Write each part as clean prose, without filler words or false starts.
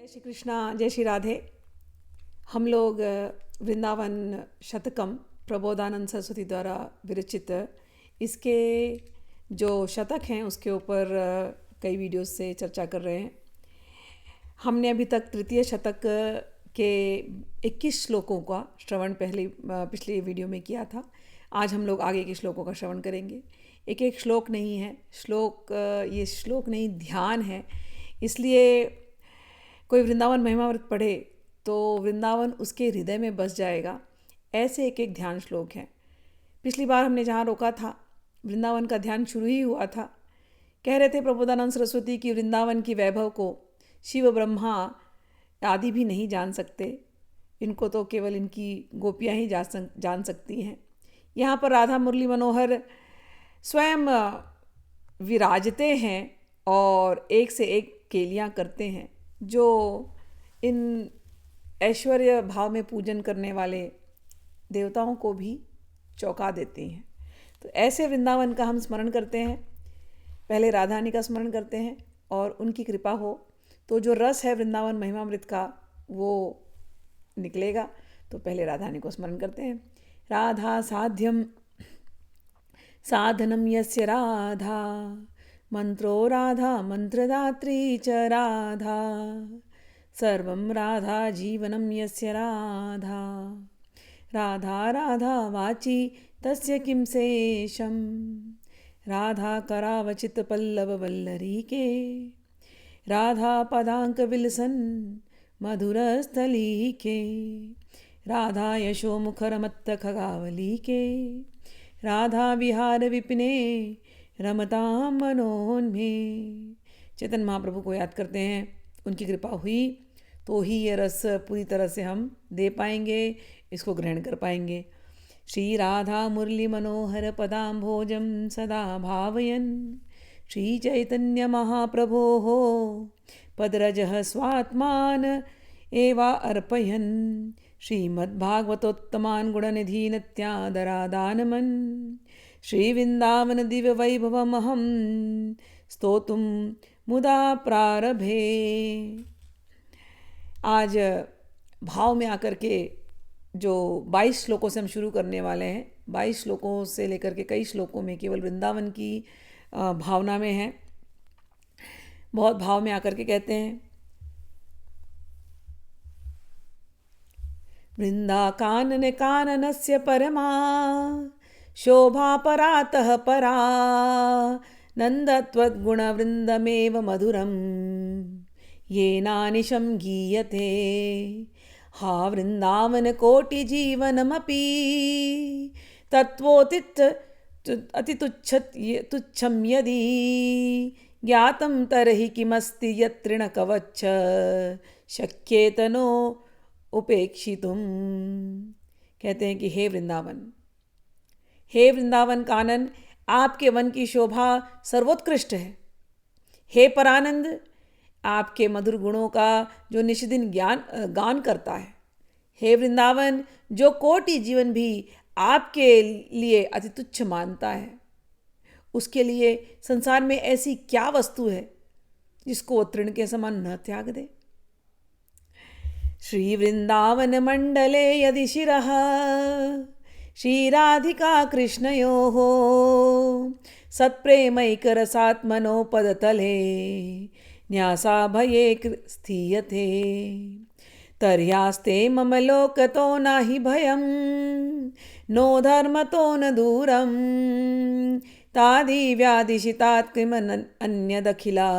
जय श्री कृष्णा, जय श्री राधे। हम लोग वृंदावन शतकम प्रबोधानंद सरस्वती द्वारा विरचित इसके जो शतक हैं उसके ऊपर कई वीडियोस से चर्चा कर रहे हैं। हमने अभी तक तृतीय शतक के 21 श्लोकों का श्रवण पिछले वीडियो में किया था। आज हम लोग आगे के श्लोकों का श्रवण करेंगे। एक एक श्लोक नहीं है, ये श्लोक नहीं ध्यान है, इसलिए कोई वृंदावन महिमामृत पढ़े तो वृंदावन उसके हृदय में बस जाएगा। ऐसे एक एक ध्यान श्लोक हैं। पिछली बार हमने जहाँ रोका था वृंदावन का ध्यान शुरू ही हुआ था। कह रहे थे प्रबोधानंद सरस्वती की वृंदावन की वैभव को शिव ब्रह्मा आदि भी नहीं जान सकते, इनको तो केवल इनकी गोपियाँ ही जान सकती हैं। यहाँ पर राधा मुरली मनोहर स्वयं विराजते हैं और एक से एक केलियाँ करते हैं जो इन ऐश्वर्य भाव में पूजन करने वाले देवताओं को भी चौंका देती हैं। तो ऐसे वृंदावन का हम स्मरण करते हैं। पहले राधा रानी का स्मरण करते हैं और उनकी कृपा हो तो जो रस है वृंदावन महिमामृत का वो निकलेगा। तो पहले राधा रानी को स्मरण करते हैं। राधा साध्यम साधनम यस्य राधा, मंत्रो राधा मंत्रदात्री च राधा, सर्वं राधा जीवनं यस्य राधा, राधा राधा वाची तस्य किं शेषं, राधा करावचित पल्लव वल्लरीके, राधा पदांक विलसन मधुरस्थलीके, राधा यशो मुखरमत्त खगावलीके, राधा विहार विपिने रमतां मनोन्मे। चैतन्य महाप्रभु को याद करते हैं, उनकी कृपा हुई तो ही ये रस पूरी तरह से हम दे पाएंगे, इसको ग्रहण कर पाएंगे। श्री राधा मुरली मनोहर पदाम्भोजं सदा भावयन्, श्री चैतन्य महाप्रभोः पदरजः स्वात्मान एवा अर्पयन्, श्रीमद्भागवतोत्तमान् गुणनिधीनत्यादरादानमन्, श्रीवृन्दावन दिव्य वैभवमहं स्तोतुं मुदा प्रारभे। आज भाव में आकर के जो 22 श्लोकों से हम शुरू करने वाले हैं, 22 श्लोकों से लेकर के कई श्लोकों में केवल वृंदावन की भावना में है। बहुत भाव में आकर के कहते हैं, वृंदा कानन काननस्य परमा शोभा परातः परा, नन्दत्वद्गुणवृन्दमेव मधुरं येनानिशं गीयते, हा वृन्दावन कोटिजीवनमपि तुच्छं यदि ज्ञातं तर्हि किमस्ति यत्ऋणकवच शक्येतनो उपेक्षितुम। कहते हैं कि हे वृंदावन कानन, आपके वन की शोभा सर्वोत्कृष्ट है। हे परानंद, आपके मधुर गुणों का जो निष्दिन गान करता है। हे वृंदावन, जो कोटि जीवन भी आपके लिए अति तुच्छ मानता है, उसके लिए संसार में ऐसी क्या वस्तु है जिसको वो तृण के समान न त्याग दे। श्री वृंदावन मंडले यदि शिरः श्रीराधिका कृष्णयोः सत्प्रेमैकरसात्मनो पदतले न्यासाभये स्थीयते, तर्ह्यास्ते मम लोकतो नहि भयं नो धर्मतो न दूरं, तादिव्यादिशितात् किमन्यदखिला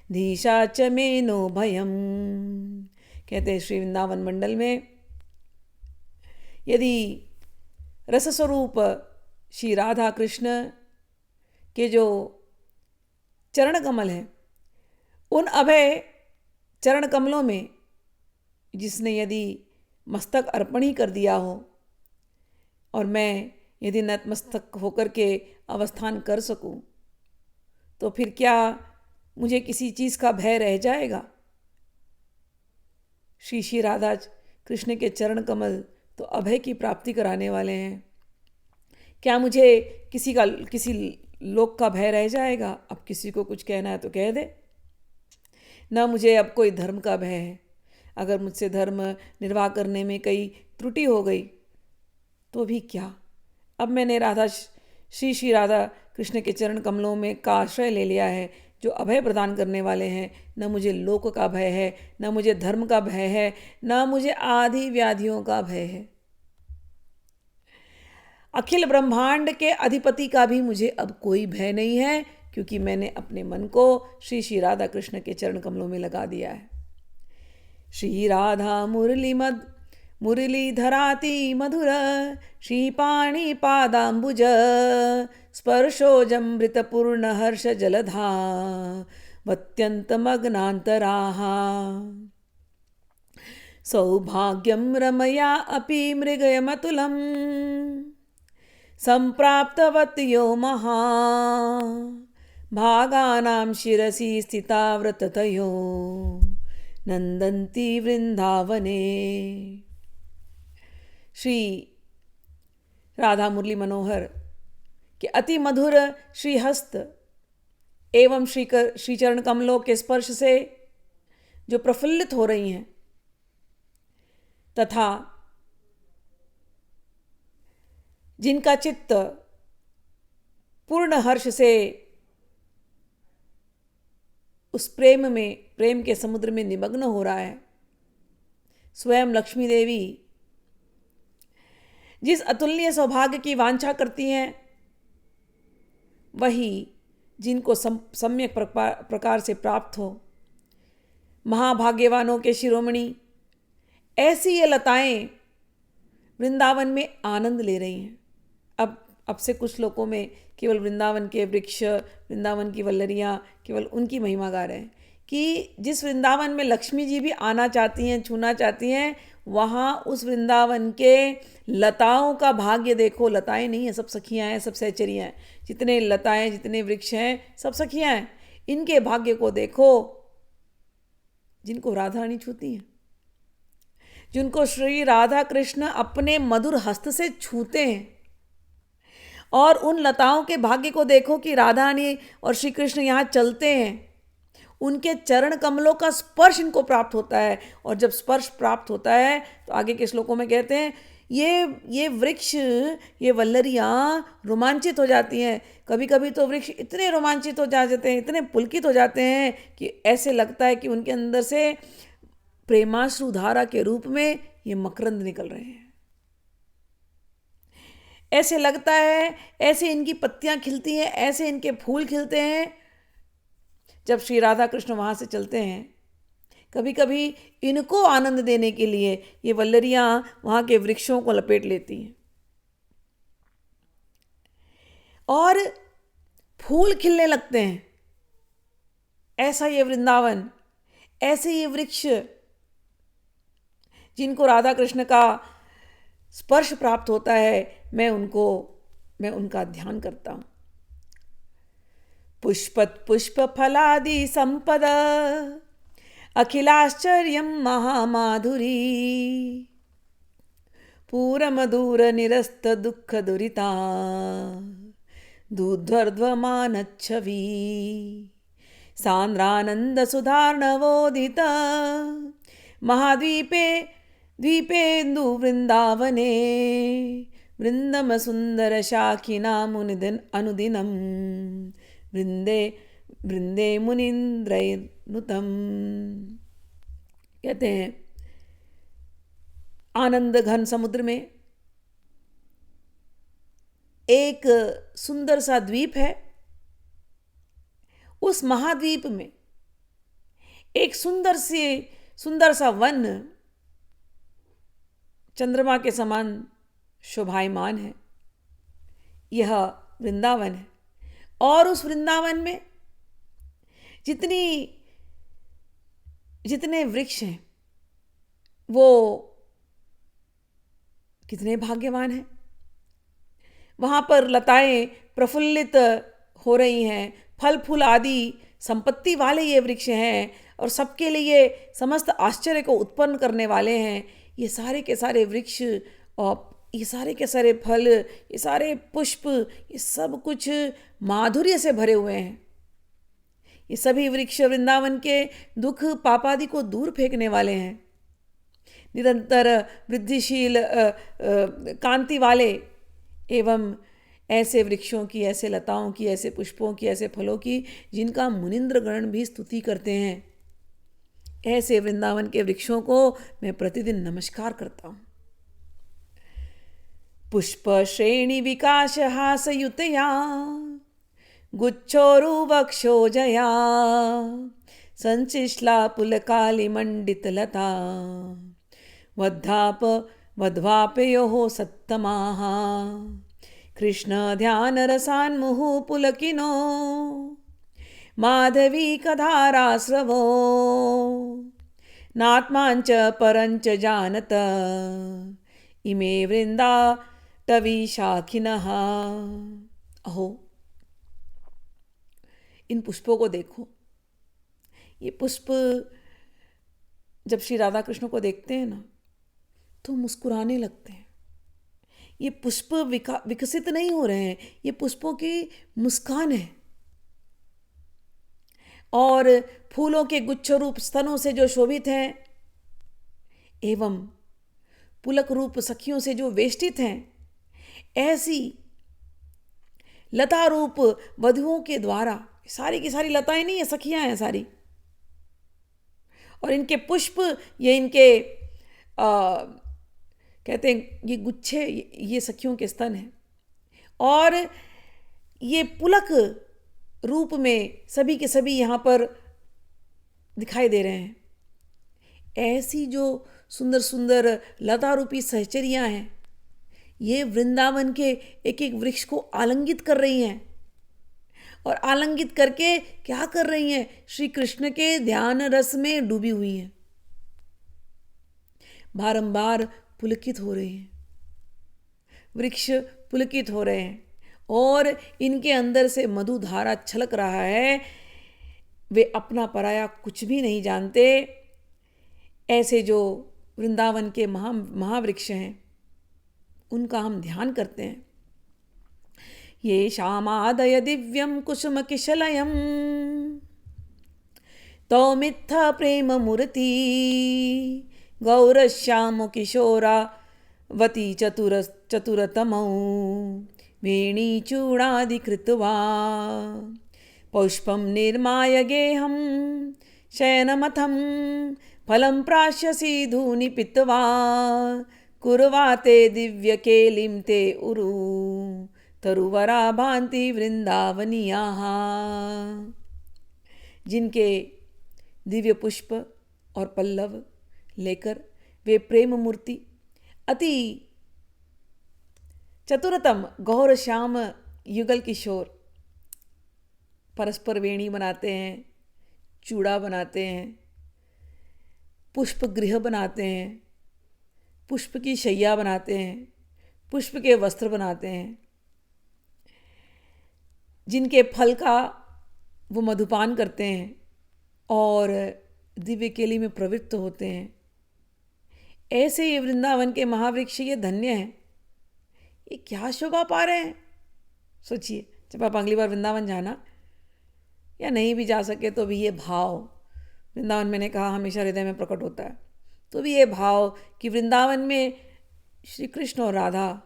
धीशा च मे नो भयम्। कहते हैं श्री वृंदावन मंडल में यदि रसस्वरूप श्री राधा कृष्ण के जो चरण कमल हैं, उन अभय चरण कमलों में जिसने यदि मस्तक अर्पण ही कर दिया हो और मैं यदि नतमस्तक होकर के अवस्थान कर सकूं, तो फिर क्या मुझे किसी चीज़ का भय रह जाएगा। श्री राधा कृष्ण के चरण कमल तो अभय की प्राप्ति कराने वाले हैं। क्या मुझे किसी लोक का भय रह जाएगा। अब किसी को कुछ कहना है तो कह दे। न मुझे अब कोई धर्म का भय है। अगर मुझसे धर्म निर्वाह करने में कई त्रुटि हो गई तो भी क्या, अब मैंने श्री राधा कृष्ण के चरण कमलों में का आश्रय ले लिया है, जो अभय प्रदान करने वाले हैं। न मुझे लोक का भय है, न मुझे धर्म का भय है, न मुझे आदि व्याधियों का भय है। अखिल ब्रह्मांड के अधिपति का भी मुझे अब कोई भय नहीं है, क्योंकि मैंने अपने मन को श्री राधा कृष्ण के चरण कमलों में लगा दिया है। श्री राधा मुरली धराति मधुर, श्रीपाणि पादाम्बुज स्पर्शोजमृत पूर्ण हर्ष जलधा वत्यंत मग्नांतराः। सौभाग्यं रमया अपि मृगयमतुलम् सम्प्राप्तवत्यो महा भागानां शिरसि स्थिता व्रततयो नंदन्ति वृंदावने। श्री राधा मुरली मनोहर के अति मधुर श्रीहस्त एवं श्री चरण कमलों के स्पर्श से जो प्रफुल्लित हो रही हैं तथा जिनका चित्त पूर्ण हर्ष से उस प्रेम के समुद्र में निमग्न हो रहा है, स्वयं लक्ष्मी देवी जिस अतुलनीय सौभाग्य की वांछा करती हैं, वही जिनको सम्यक प्रकार से प्राप्त हो। महाभाग्यवानों के शिरोमणि ऐसी ये लताएं वृंदावन में आनंद ले रही हैं। अब से कुछ लोगों में केवल वृंदावन के वृक्ष, वृंदावन की वल्लरियाँ, केवल उनकी महिमा गा रहे हैं कि जिस वृंदावन में लक्ष्मी जी भी आना चाहती हैं, छूना चाहती हैं, वहाँ उस वृंदावन के लताओं का भाग्य देखो। लताएं नहीं हैं, सब सखियाँ हैं, सब सहचरियाँ हैं। जितने लताएं, जितने वृक्ष हैं, सब सखियाँ हैं। इनके भाग्य को देखो जिनको राधा रानी छूती हैं, जिनको श्री राधा कृष्ण अपने मधुर हस्त से छूते हैं। और उन लताओं के भाग्य को देखो कि राधा रानी और श्री कृष्ण यहाँ चलते हैं, उनके चरण कमलों का स्पर्श इनको प्राप्त होता है। और जब स्पर्श प्राप्त होता है तो आगे के श्लोकों में कहते हैं ये वृक्ष, ये वल्लरियाँ रोमांचित हो जाती हैं। कभी कभी तो वृक्ष इतने रोमांचित हो जाते हैं, इतने पुलकित हो जाते हैं कि ऐसे लगता है कि उनके अंदर से प्रेमाश्रु धारा के रूप में ये मकरंद निकल रहे हैं। ऐसे लगता है, ऐसे इनकी पत्तियां खिलती हैं, ऐसे इनके फूल खिलते हैं जब श्री राधा कृष्ण वहाँ से चलते हैं। कभी कभी इनको आनंद देने के लिए ये वल्लरियाँ वहाँ के वृक्षों को लपेट लेती हैं और फूल खिलने लगते हैं। ऐसा ये वृंदावन, ऐसे ये वृक्ष जिनको राधा कृष्ण का स्पर्श प्राप्त होता है, मैं उनका ध्यान करता हूँ। पुष्पत पुष्प फलादि संपद अखिलाश्चर्यं महामाधुरी पूरमधुर निरस्त दुःख दुरिता दूध्वर्ध्वमानच्छवी सांद्रानंद सुधार्णवोदित महाद्वीपे द्वीपेन्दु वृंदावने वृंदम सुंदर शाखिनामुनिदिन अनुदिनम वृंदे वृंदे मुनीन्द्रैर्नुतम। कहते हैं आनंद घन समुद्र में एक सुंदर सा द्वीप है। उस महाद्वीप में एक सुंदर सा वन चंद्रमा के समान शोभायमान है। यह वृंदावन है और उस वृंदावन में जितने वृक्ष हैं वो कितने भाग्यवान हैं। वहाँ पर लताएं प्रफुल्लित हो रही हैं, फल फूल आदि संपत्ति वाले ये वृक्ष हैं और सबके लिए समस्त आश्चर्य को उत्पन्न करने वाले हैं। ये सारे के सारे वृक्ष और ये सारे के सारे फल, ये सारे पुष्प, ये सब कुछ माधुर्य से भरे हुए हैं। ये सभी वृक्ष वृंदावन के दुख पापादि को दूर फेंकने वाले हैं। निरंतर वृद्धिशील कांति वाले एवं ऐसे वृक्षों की, ऐसे लताओं की, ऐसे पुष्पों की, ऐसे फलों की जिनका मुनिंद्र गण भी स्तुति करते हैं, ऐसे वृंदावन के वृक्षों को मैं प्रतिदिन नमस्कार करता हूँ। पुष्प श्रेणी विकास हासयुतया गुच्छोरुवक्षोजया संचिश्ला पुलकालिमण्डितलता वध्वापयोः सत्तमाः कृष्णध्यानरसान्मुहुः पुलकिनो माधवी कधारास्रवो नात्माञ्च परञ्च जानत इमे वृन्दाटवी शाखिनः। अहो, इन पुष्पों को देखो। ये पुष्प जब श्री राधा कृष्ण को देखते हैं ना तो मुस्कुराने लगते हैं। ये पुष्प विकसित नहीं हो रहे हैं, ये पुष्पों की मुस्कान है। और फूलों के गुच्छ रूप स्तनों से जो शोभित हैं एवं पुलक रूप सखियों से जो वेष्टित हैं, ऐसी लता रूप वधुओं के द्वारा, सारी की सारी लताएं नहीं है, सखियां हैं सारी, और इनके पुष्प, ये इनके कहते हैं ये गुच्छे, ये सखियों के स्तन हैं, और ये पुलक रूप में सभी के सभी यहाँ पर दिखाई दे रहे हैं। ऐसी जो सुंदर सुंदर लता रूपी सहचरियाँ हैं, ये वृंदावन के एक एक वृक्ष को आलिंगित कर रही हैं, और आलिंगित करके क्या कर रही हैं? श्री कृष्ण के ध्यान रस में डूबी हुई हैं, बारंबार पुलकित हो रही हैं, वृक्ष पुलकित हो रहे हैं, और इनके अंदर से मधुधारा छलक रहा है। वे अपना पराया कुछ भी नहीं जानते। ऐसे जो वृंदावन के महावृक्ष हैं, उनका हम ध्यान करते हैं। ये श्यामादय दिव्यम कुसुम किशलयम तौमित्थ प्रेम मूर्ति गौरश्याम किशोरावती चतुरतमौ वेणीचूडादि कृत्वा पुष्पं निर्माय गेहं शयनमथं फलं प्राश्यसि धूनि पित्वा कुर्वाते दिव्यकेलिं ते उरु तरुवरा भान्ति वृंदावनीयाः। जिनके दिव्य पुष्प और पल्लव लेकर वे प्रेम मूर्ति अति चतुरतम गौर श्याम युगल किशोर परस्पर वेणी बनाते हैं, चूड़ा बनाते हैं, पुष्प गृह बनाते हैं, पुष्प की शैया बनाते हैं, पुष्प के वस्त्र बनाते हैं, जिनके फल का वो मधुपान करते हैं और दिव्य केली में प्रवृत्त होते हैं। ऐसे ये वृंदावन के महावृक्ष ये धन्य हैं। ये क्या शोभा पा रहे हैं। सोचिए, जब आप अगली बार वृंदावन जाना, या नहीं भी जा सके तो भी ये भाव, वृंदावन मैंने कहा हमेशा हृदय में प्रकट होता है, तो भी ये भाव कि वृंदावन में श्री कृष्ण और राधा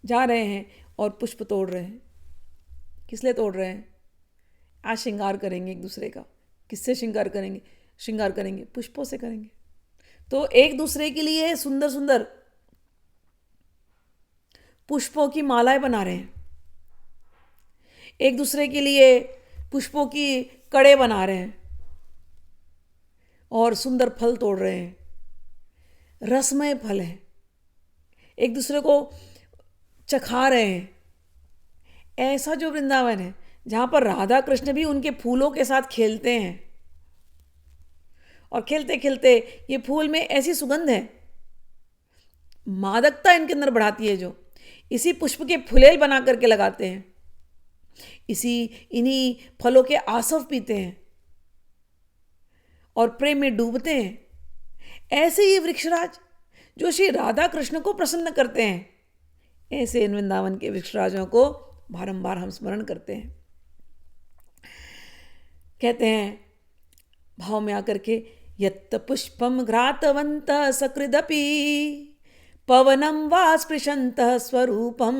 जा रहे हैं और पुष्प तोड़ रहे हैं। किस लिए तोड़ रहे हैं? आज श्रृंगार करेंगे एक दूसरे का। किससे श्रृंगार करेंगे? श्रृंगार करेंगे पुष्पों से करेंगे। तो एक दूसरे के लिए सुंदर सुंदर पुष्पों की मालाएं बना रहे हैं, एक दूसरे के लिए पुष्पों की कड़े बना रहे हैं और सुंदर फल तोड़ रहे हैं, रसमय फल है, एक दूसरे को चखा रहे हैं। ऐसा जो वृंदावन है जहाँ पर राधा कृष्ण भी उनके फूलों के साथ खेलते हैं, और खेलते खेलते ये फूल में ऐसी सुगंध है, मादकता इनके अंदर बढ़ाती है, जो इसी पुष्प के फुलेल बना करके लगाते हैं, इन्हीं फलों के आसव पीते हैं और प्रेम में डूबते हैं। ऐसे ये वृक्षराज जो श्री राधा कृष्ण को प्रसन्न करते हैं, ऐसे इन वृंदावन के वृक्षराजों को बारंबार हम स्मरण करते हैं। कहते हैं भाव में आकर के, यत्त पुष्पम घ्रातवन्तः सकृदपि पवनं वा स्पृशन्तः स्वरूपं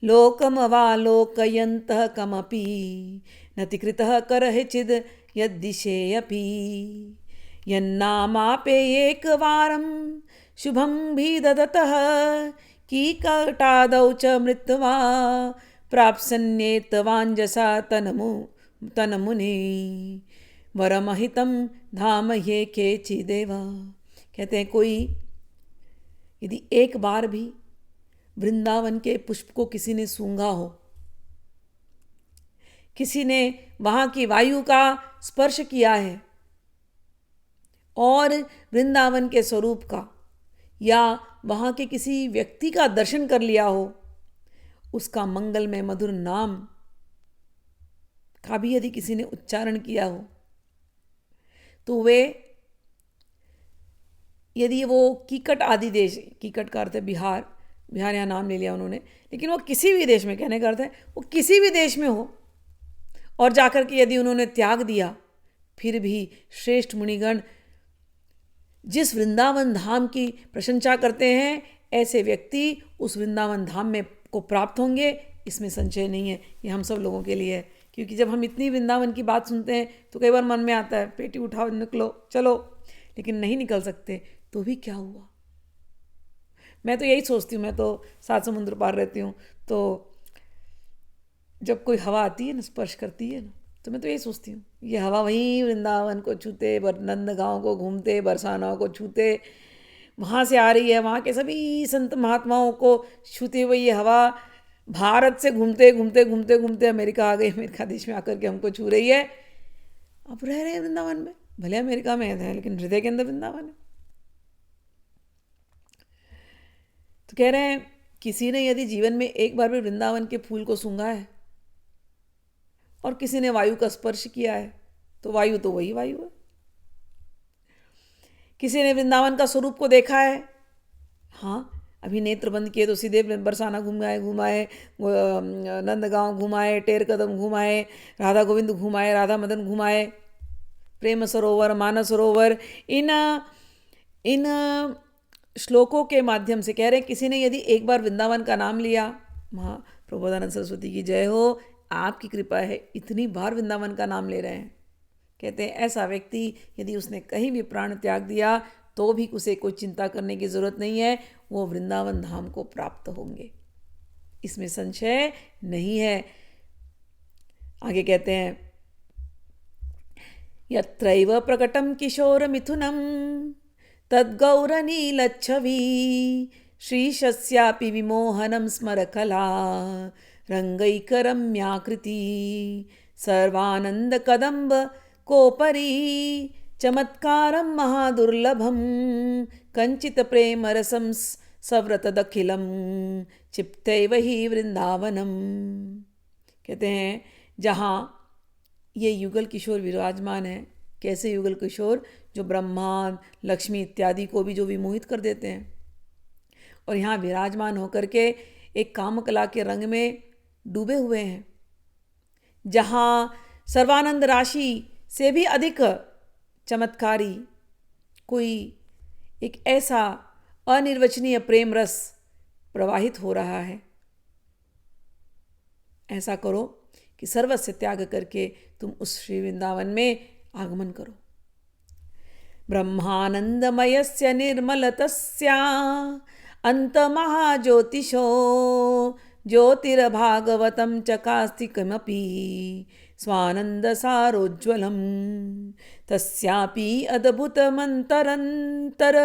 लोकमवालोकयन्तः कमपि नतिकृतः करहिचिद् यद्दिशेऽपि यन्नामापेयेकवारं शुभं भिदधतः कीकटादौ च मृत्वा प्राप्स्यन्नेतवाञ्जसा तन्मुने वरमहितं धाम ये केचिदेव। कहते हैं कोई यदि एक बार भी वृंदावन के पुष्प को किसी ने सूंघा हो, किसी ने वहाँ की वायु का स्पर्श किया है और वृंदावन के स्वरूप का या वहाँ के किसी व्यक्ति का दर्शन कर लिया हो, उसका मंगलमय मधुर नाम का भी यदि किसी ने उच्चारण किया हो, तो वे, यदि वो कीकट आदि देश, कीकट का अर्थ है बिहार, बिहार यहाँ नाम ले लिया उन्होंने, लेकिन वो किसी भी देश में, कहने का अर्थ है वो किसी भी देश में हो और जाकर के यदि उन्होंने त्याग दिया, फिर भी श्रेष्ठ मुनिगण जिस वृंदावन धाम की प्रशंसा करते हैं, ऐसे व्यक्ति उस वृंदावन धाम में को प्राप्त होंगे, इसमें संशय नहीं है। ये हम सब लोगों के लिए है, क्योंकि जब हम इतनी वृंदावन की बात सुनते हैं तो कई बार मन में आता है पेटी उठाओ निकलो चलो, लेकिन नहीं निकल सकते, तो भी क्या हुआ। मैं तो यही सोचती हूँ, मैं तो 7 समुद्र पार रहती हूँ, तो जब कोई हवा आती है ना, स्पर्श करती है ना, तो मैं तो यही सोचती हूँ ये हवा वहीं वृंदावन को छूते, नंदगांव को घूमते, बरसाना को छूते, वहाँ से आ रही है, वहाँ के सभी संत महात्माओं को छूते हुए ये हवा भारत से घूमते घूमते घूमते घूमते अमेरिका आ गई, अमेरिका देश में आकर के हमको छू रही है। अब रह रहे हैं वृंदावन में, भले अमेरिका में है लेकिन हृदय के अंदर वृंदावन है। तो कह रहे हैं किसी ने यदि जीवन में एक बार भी वृंदावन के फूल को सूंघा है और किसी ने वायु का स्पर्श किया है, तो वायु तो वही वायु है। किसी ने वृंदावन का स्वरूप को देखा है, हाँ अभी नेत्र बंद किए तो सीधे बरसाना घुमाए, नंदगांव घुमाए, टेर कदम घुमाए, राधा गोविंद घुमाए, राधा मदन घुमाए, प्रेम सरोवर, मानस सरोवर, इन श्लोकों के माध्यम से कह रहे हैं किसी ने यदि एक बार वृंदावन का नाम लिया, वहाँ प्रबोधानंद सरस्वती की जय हो, आपकी कृपा है इतनी बार वृंदावन का नाम ले रहे हैं। कहते हैं ऐसा व्यक्ति यदि उसने कहीं भी प्राण त्याग दिया तो भी उसे कोई चिंता करने की जरूरत नहीं है, वो वृंदावन धाम को प्राप्त होंगे, इसमें संशय नहीं है। आगे कहते हैं यत्रैव प्रकटम किशोर मिथुनम तद्गौरनीलच्छवी श्रीशस्यापि विमोहनं स्मरकला रंगैकरम्याकृति सर्वानंद कदम्ब कोपरी चमत्कारं महादुर्लभं कंचित प्रेम रसं सव्रत दखिलम चिप्तैव ही वृंदावनम। कहते हैं जहाँ ये युगल किशोर विराजमान है, कैसे युगल किशोर जो ब्रह्मा लक्ष्मी इत्यादि को भी जो विमोहित कर देते हैं, और यहाँ विराजमान होकर के एक कामकला के रंग में डूबे हुए हैं, जहाँ सर्वानंद राशि से भी अधिक चमत्कारी कोई एक ऐसा अनिर्वचनीय प्रेम रस प्रवाहित हो रहा है। ऐसा करो कि सर्वस्व त्याग करके तुम उस श्री वृंदावन में आगमन करो। ब्रह्मानंदमयस्य निर्मलतस्या अंतमहाज्योतिषो ज्योतिर्भागवतं चकास्ति किमपि स्वानन्दसारोज्ज्वलं तस्यापि अद्भुतमन्तरन्तर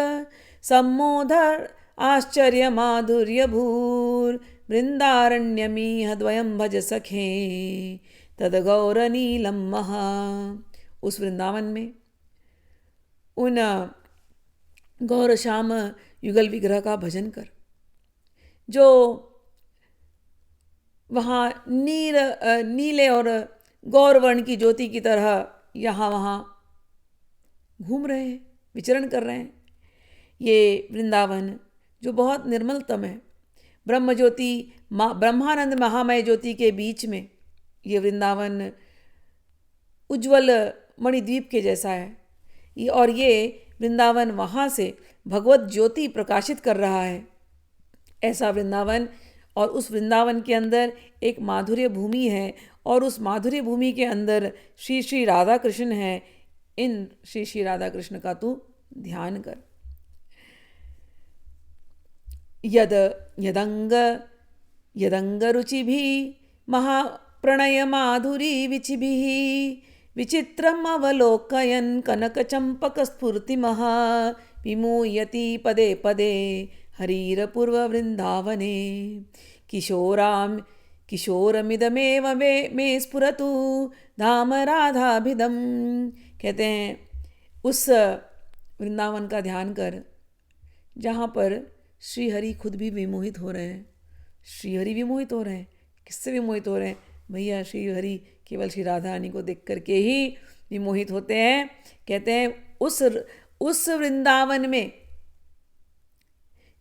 सम्मोधर आश्चर्यमाधुर्यभूर्वृन्दारण्यमिह द्वयं भज सखे तद्गौरनीलं महा। उस वृंदावन में उन गौर श्याम युगल विग्रह का भजन कर, जो वहाँ नीले और गौरवर्ण की ज्योति की तरह यहाँ वहाँ घूम रहे हैं, विचरण कर रहे हैं। ये वृंदावन जो बहुत निर्मलतम है, ब्रह्म ज्योति ब्रह्मानंद महामय ज्योति के बीच में ये वृंदावन उज्ज्वल मणिद्वीप के जैसा है। और ये वृंदावन वहाँ से भगवत ज्योति प्रकाशित कर रहा है, ऐसा वृंदावन। और उस वृंदावन के अंदर एक माधुर्य भूमि है, और उस माधुर्य भूमि के अंदर श्री श्री राधा कृष्ण हैं। इन श्री श्री राधा कृष्ण का तू ध्यान कर। यद यदंग यदंग रुचिभिः महाप्रणय माधुरी विचिभिः विचित्रम अवलोकयन् कनकचम्पकस्फूर्तिमः विमूयति पदे पदे हरिरपूर्ववृन्दावने किशोरमिदमेव मे स्फुरतु धाम राधाभिदम। कहते हैं उस वृंदावन का ध्यान कर जहाँ पर श्री हरि खुद भी विमोहित हो रहे हैं। श्री हरि विमोहित हो रहे हैं। किससे विमोहित हो रहे हैं भैया? श्री हरि केवल श्री राधा रानी को देख करके ही विमोहित होते हैं। कहते हैं उस वृंदावन में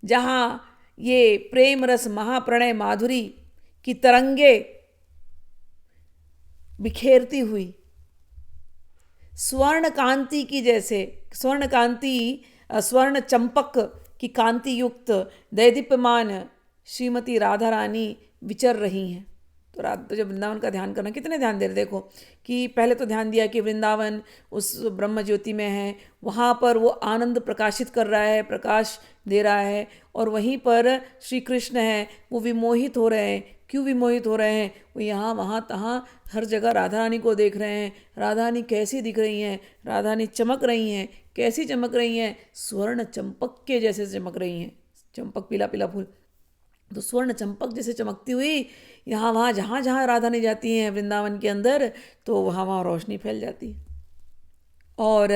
जहाँ ये प्रेम रस महाप्रणय माधुरी की तरंगे बिखेरती हुई स्वर्ण कांति की जैसे स्वर्ण चंपक की कांति युक्त दैदीप्यमान श्रीमती राधा रानी विचर रही हैं। तो जब वृंदावन का ध्यान करना, कितने ध्यान दे रहे, देखो कि पहले तो ध्यान दिया कि वृंदावन उस ब्रह्म ज्योति में है, वहाँ पर वो आनंद प्रकाशित कर रहा है, प्रकाश दे रहा है, और वहीं पर श्री कृष्ण हैं, वो विमोहित हो रहे हैं। क्यों विमोहित हो रहे हैं? वो यहाँ वहाँ तहाँ हर जगह राधा रानी को देख रहे हैं। राधा रानी कैसी दिख रही हैं? राधा रानी चमक रही हैं। कैसी चमक रही हैं? स्वर्ण चंपक के जैसे चमक रही हैं। चंपक पीला पीला फूल, तो स्वर्ण चंपक जैसे चमकती हुई यहाँ वहाँ जहाँ जहाँ राधा नहीं जाती हैं वृंदावन के अंदर, तो वहाँ वहाँ रोशनी फैल जाती है और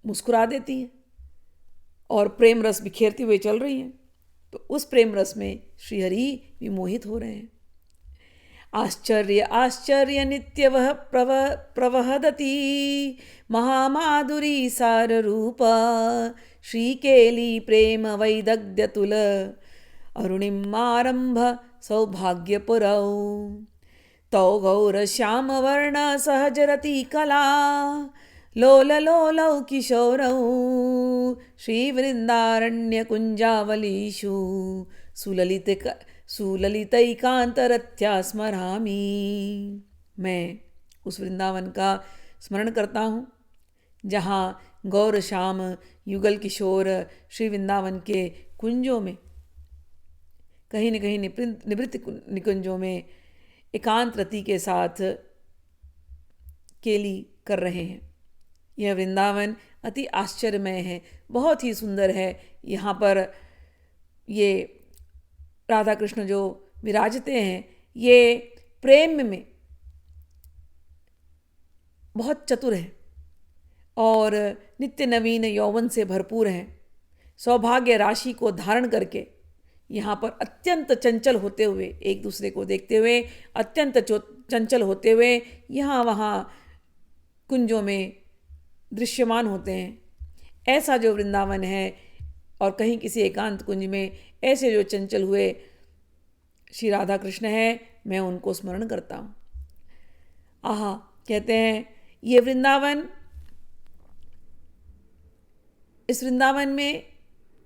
मुस्कुरा देती हैं और प्रेम रस बिखेरती हुई चल रही हैं। तो उस प्रेम रस में श्री हरि विमोहित हो रहे हैं। आश्चर्य आश्चर्य नित्य वह प्रवहदती महामाधुरी सार रूपा श्रीकेली प्रेम वैदग्ध्य तुल अरुणिमारंभ सौभाग्यपुरौ तौ गौर श्याम वर्ण सहजरति कला लोल लोलौ किशोरौ श्रीवृन्दारण्य कुंजावलीषु सुललितैकांतरत्या स्मरामि। मैं उस वृंदावन का स्मरण करता हूँ जहाँ गौर श्याम युगल किशोर श्री वृंदावन के कुंजों में, कहीं न कहीं निवृत्त निकुंजों में एकांत रति के साथ केली कर रहे हैं। यह वृंदावन अति आश्चर्यमय है, बहुत ही सुंदर है। यहाँ पर ये राधा कृष्ण जो विराजते हैं, ये प्रेम में बहुत चतुर हैं और नित्य नवीन यौवन से भरपूर हैं। सौभाग्य राशि को धारण करके यहाँ पर अत्यंत चंचल होते हुए, एक दूसरे को देखते हुए अत्यंत चंचल होते हुए यहाँ वहाँ कुंजों में दृश्यमान होते हैं। ऐसा जो वृंदावन है और कहीं किसी एकांत कुंज में ऐसे जो चंचल हुए श्री राधा कृष्ण हैं, मैं उनको स्मरण करता हूँ। आहा, कहते हैं ये वृंदावन, इस वृंदावन में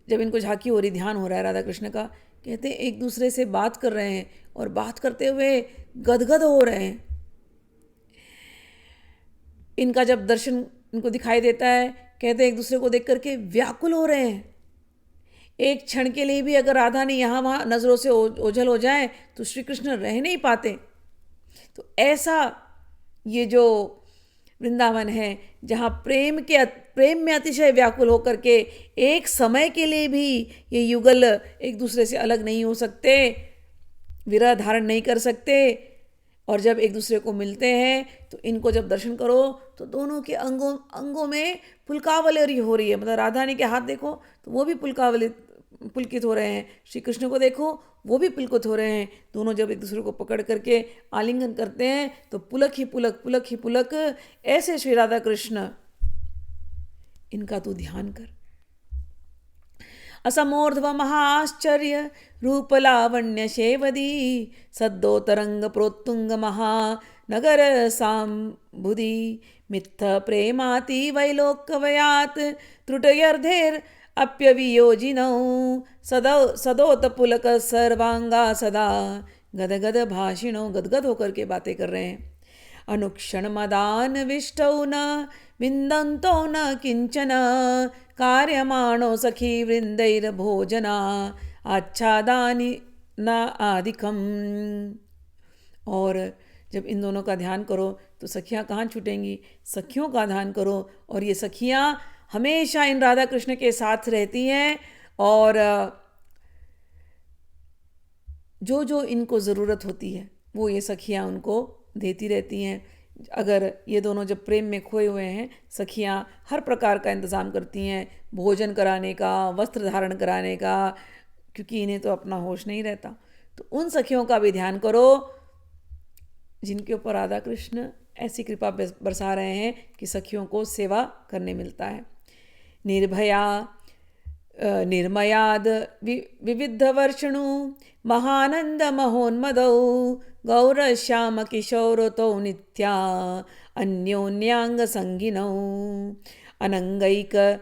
जब इनको झांकी हो रही, ध्यान हो रहा है राधा कृष्ण का, कहते हैं एक दूसरे से बात कर रहे हैं और बात करते हुए गदगद हो रहे हैं। इनका जब दर्शन इनको दिखाई देता है, कहते हैं एक दूसरे को देख करके व्याकुल हो रहे हैं। एक क्षण के लिए भी अगर राधा ने यहाँ वहाँ नज़रों से ओझल हो जाए तो श्री कृष्ण रह नहीं पाते। तो ऐसा ये जो वृंदावन है जहाँ प्रेम में अतिशय व्याकुल होकर के एक समय के लिए भी ये युगल एक दूसरे से अलग नहीं हो सकते, विरह धारण नहीं कर सकते। और जब एक दूसरे को मिलते हैं तो इनको जब दर्शन करो तो दोनों के अंगों में पुलकावली हो रही है। मतलब राधा रानी के हाथ देखो तो वो भी पुलकित हो रहे हैं, श्री कृष्ण को देखो वो भी पुलकित हो रहे हैं। दोनों जब एक दूसरे को पकड़ करके आलिंगन करते हैं तो पुलक ही पुलक, पुलक ही पुलक। ऐसे श्री राधा कृष्ण, इनका तू ध्यान कर। असमोर्ध्व महाश्चर्य रूप लावण्य शेवदी सद्दो तरंग प्रोत्तुंग महा नगर सांबुधि मित्थ प्रेमाति वैलोक्यवयात् त्रुटयर्धेर अप्यवियोजिनौ सदोत पुलक सर्वांगा सदा गदगद भाषिणों, गदगद होकर के बातें कर रहे हैं। अनुक्षण मदान विष्टौ न विन्दन्तो न किंचन कार्यमाणो सखी वृंदैर भोजना आच्छादानि न आदिकम। और जब इन दोनों का ध्यान करो तो सखियाँ कहाँ छूटेंगी, सखियों का ध्यान करो। और ये सखियाँ हमेशा इन राधा कृष्ण के साथ रहती हैं और जो जो इनको ज़रूरत होती है वो ये सखियाँ उनको देती रहती हैं। अगर ये दोनों जब प्रेम में खोए हुए हैं, सखियाँ हर प्रकार का इंतज़ाम करती हैं, भोजन कराने का, वस्त्र धारण कराने का, क्योंकि इन्हें तो अपना होश नहीं रहता। तो उन सखियों का भी ध्यान करो जिनके ऊपर राधा कृष्ण ऐसी कृपा बरसा रहे हैं कि सखियों को सेवा करने मिलता है। निर्भया निर्मयाद विविध वर्षणु महानंद महोन्मदौ गौरश्याम किशोरतौ नित्या अन्योन्यांग संगिनौ अनंगैक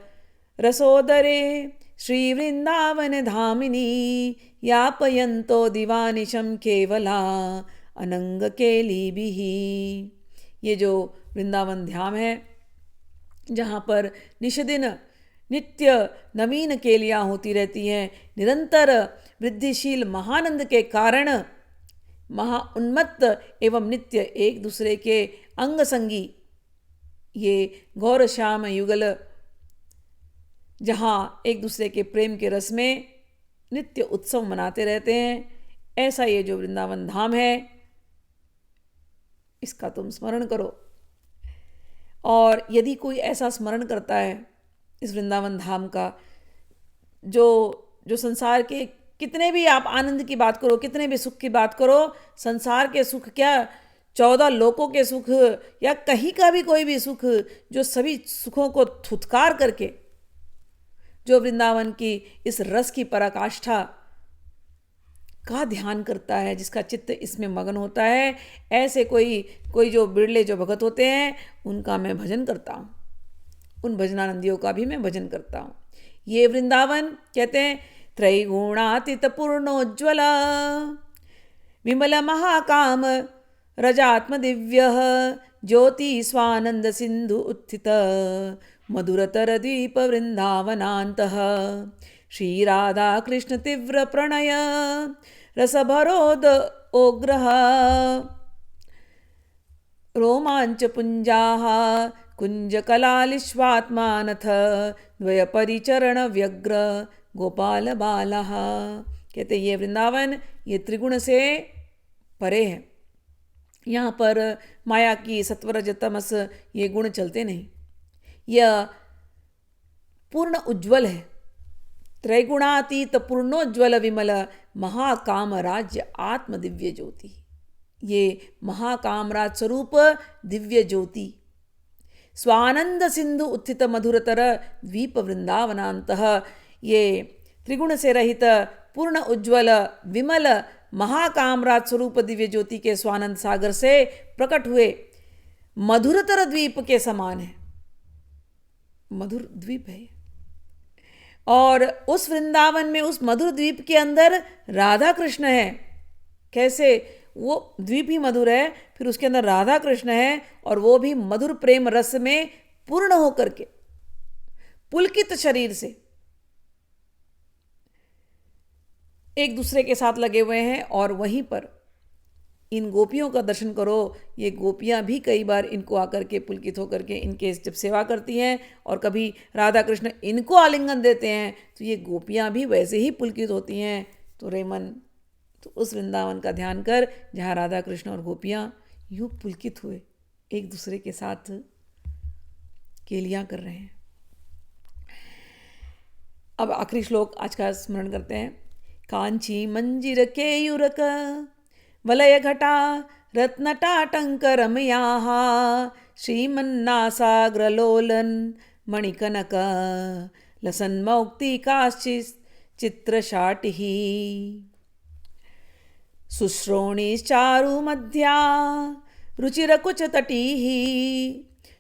रसोदरे श्री वृंदावन धामिनी यापयन्तो दिवानिशं केवला अनंग केलिभिः। ये जो वृंदावन धाम है जहाँ पर निष्दिन नित्य नवीन केलियाँ होती रहती हैं, निरंतर वृद्धिशील महानंद के कारण महा उन्मत्त एवं नित्य एक दूसरे के अंग संगी ये गौर श्याम युगल जहाँ एक दूसरे के प्रेम के रस में नित्य उत्सव मनाते रहते हैं, ऐसा ये जो वृंदावन धाम है इसका तुम स्मरण करो। और यदि कोई ऐसा स्मरण करता है इस वृंदावन धाम का, जो संसार के कितने भी आप आनंद की बात करो, कितने भी सुख की बात करो, संसार के सुख क्या 14 लोकों के सुख या कहीं का भी कोई भी सुख, जो सभी सुखों को थुतकार करके जो वृंदावन की इस रस की पराकाष्ठा का ध्यान करता है, जिसका चित्त इसमें मगन होता है, ऐसे कोई जो बिरले जो भगत होते हैं उनका मैं भजन करता हूँ, उन भजनानंदियों का भी मैं भजन करता हूँ। ये वृंदावन कहते हैं त्रैगुणातीत पूर्णोज्ज्वल विमल महाकाम रजात्म दिव्य ज्योति स्वानंद सिंधु उत्थित मधुरतर द्वीप वृंदावनान्तः श्री राधा कृष्ण तीव्र प्रणय रसभरोद ओग्रह रोमांच पुंजाः कुंज कलालिश्वात्मानथ द्वय परिचरण व्यग्र गोपाल बालः। कहते ये वृंदावन ये त्रिगुण से परे है, यहाँ पर माया की सत्वर रजतमस ये गुण चलते नहीं, यह पूर्ण उज्ज्वल है। त्रैगुणातीत पूर्णोज्ज्वल विमल महाकाम राज्य आत्म दिव्य ज्योति, ये महाकामराज स्वरूप दिव्य ज्योति स्वानंद सिंधु उत्थित मधुरतर द्वीप वृंदावनान्तः, ये त्रिगुण से रहित पूर्ण उज्ज्वल विमल महाकामराज स्वरूप दिव्य ज्योति के स्वानंद सागर से प्रकट हुए मधुरतर द्वीप के समान है। मधुर द्वीप है और उस वृंदावन में उस मधुर द्वीप के अंदर राधा कृष्ण है। कैसे? वो द्वीप ही मधुर है, फिर उसके अंदर राधा कृष्ण है और वो भी मधुर प्रेम रस में पूर्ण होकर के पुलकित शरीर से एक दूसरे के साथ लगे हुए हैं। और वहीं पर इन गोपियों का दर्शन करो, ये गोपियां भी कई बार इनको आकर के पुलकित होकर के इनके जब सेवा करती हैं और कभी राधा कृष्ण इनको आलिंगन देते हैं तो ये गोपियां भी वैसे ही पुलकित होती हैं। तो रे मन, तो उस वृंदावन का ध्यान कर जहाँ राधा कृष्ण और गोपियां यूँ पुलकित हुए एक दूसरे के साथ केलियाँ कर रहे हैं। अब आखिरी श्लोक आज का स्मरण करते हैं। कांची मंजिर केयूरक वलय घटा रत्नटाटंक रमयाः श्रीमन्नासाग्रलोलन मणिकनक लसन्मौक्तिकाश्चित्रशाटिः शुश्रोणीश्चारुमध्या रुचिरकुच तटीः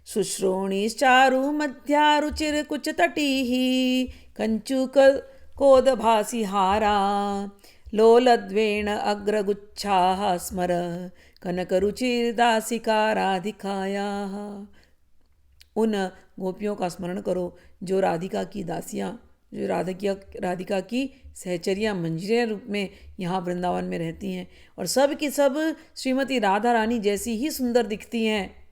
शुश्रोणीश्चारु मध्या रुचिरकुच तटीः कञ्चुक कोदभासि हारा लोलद्वेण अग्रगुच्छाः स्मर कनकरुचिर्दासिका राधिकायाः। उन गोपियों का स्मरण करो जो राधिका की दासियाँ, जो राधिका की सहचरियाँ मंजरियाँ रूप में यहाँ वृंदावन में रहती हैं और सब की सब श्रीमती राधा रानी जैसी ही सुंदर दिखती हैं।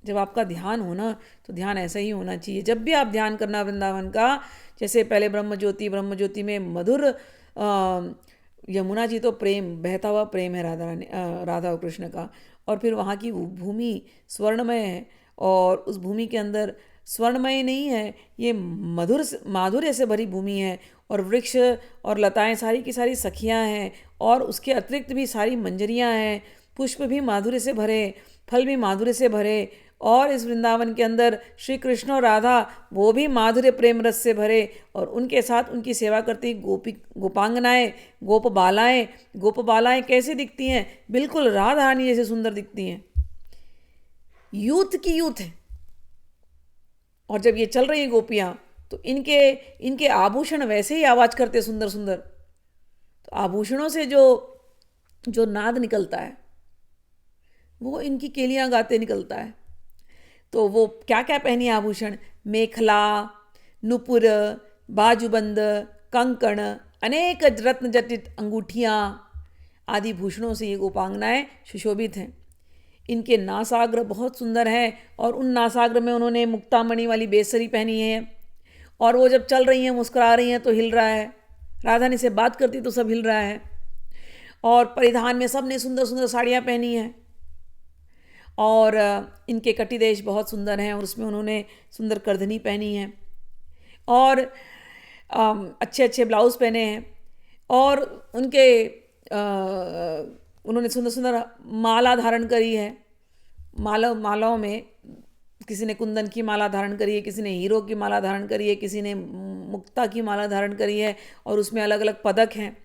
जब आपका ध्यान होना तो ध्यान ऐसा ही होना चाहिए। जब भी आप ध्यान करना वृंदावन का, जैसे पहले ब्रह्म ज्योति में मधुर यमुना जी तो प्रेम, बहता हुआ प्रेम है राधा और कृष्ण का, और फिर वहाँ की भूमि स्वर्णमय है और उस भूमि के अंदर स्वर्णमय नहीं है, ये माधुर्य से भरी भूमि है और वृक्ष और लताएं सारी की सारी सखियां हैं और उसके अतिरिक्त भी सारी मंजरियां हैं, पुष्प भी माधुर्य से भरे, फल भी माधुर्य से भरे और इस वृंदावन के अंदर श्री कृष्ण और राधा वो भी माधुर्य प्रेम रस से भरे और उनके साथ उनकी सेवा करती गोपांगनाएं, गोप बालाएं कैसे दिखती हैं? बिल्कुल राधा रानी जैसे सुंदर दिखती हैं। यूथ की यूथ है। और जब ये चल रही हैं गोपियाँ तो इनके आभूषण वैसे ही आवाज करते सुंदर सुंदर। तो आभूषणों से जो नाद निकलता है वो इनकी केलियाँ गाते निकलता है। तो वो क्या क्या पहनी आभूषण? मेखला, नुपुर, बाजूबंद, कंकण, अनेक रत्न जटित अंगूठियाँ आदि भूषणों से ये गोपांगनाएं सुशोभित हैं। इनके नासाग्र बहुत सुंदर हैं और उन नासाग्र में उन्होंने मुक्तामणि वाली बेसरी पहनी है और वो जब चल रही हैं मुस्कुरा रही हैं तो हिल रहा है। राधानी से बात करती तो सब हिल रहा है। और परिधान में सब ने सुंदर सुंदर साड़ियाँ पहनी हैं और इनके कटिदेश बहुत सुंदर हैं और उसमें उन्होंने सुंदर करधनी पहनी है और अच्छे अच्छे ब्लाउज पहने हैं और उन्होंने सुंदर सुंदर माला धारण करी है। मालाओं में किसी ने कुंदन की माला धारण करी है, किसी ने हीरो की माला धारण करी है, किसी ने मुक्ता की माला धारण करी है और उसमें अलग अलग पदक हैं।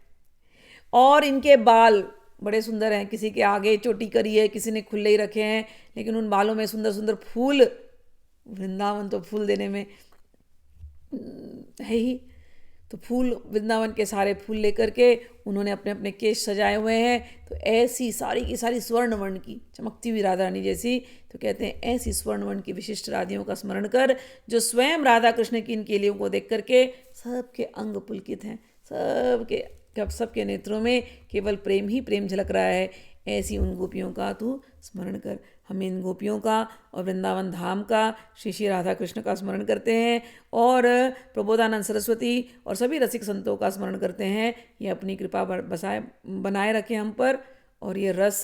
और इनके बाल बड़े सुंदर हैं, किसी के आगे चोटी करी है, किसी ने खुले ही रखे हैं, लेकिन उन बालों में सुंदर सुंदर फूल, वृंदावन तो फूल देने में है ही, तो फूल वृंदावन के सारे फूल लेकर के उन्होंने अपने अपने केश सजाए हुए हैं। तो ऐसी सारी की सारी स्वर्ण वर्ण की चमकती हुई राधा रानी जैसी, तो कहते हैं ऐसी स्वर्ण वर्ण की विशिष्ट राधियों का स्मरण कर जो स्वयं राधा कृष्ण की इन केलियों को देख करके सबके अंग पुलकित हैं, सबके नेत्रों में केवल प्रेम ही प्रेम झलक रहा है। ऐसी उन गोपियों का तू स्मरण कर। हम इन गोपियों का और वृंदावन धाम का, श्री श्री राधा कृष्ण का स्मरण करते हैं और प्रबोधानंद सरस्वती और सभी रसिक संतों का स्मरण करते हैं। ये अपनी कृपा बनाए रखें हम पर और ये रस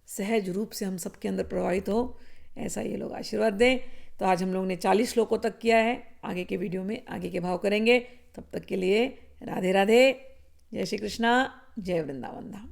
सहज रूप से हम सबके अंदर प्रवाहित हो, ऐसा ये लोग आशीर्वाद दें। तो आज हम लोग ने 40 श्लोकों तक किया है। आगे के वीडियो में आगे के भाव करेंगे। तब तक के लिए राधे राधे। जय श्री कृष्णा, जय वृंदावन धाम।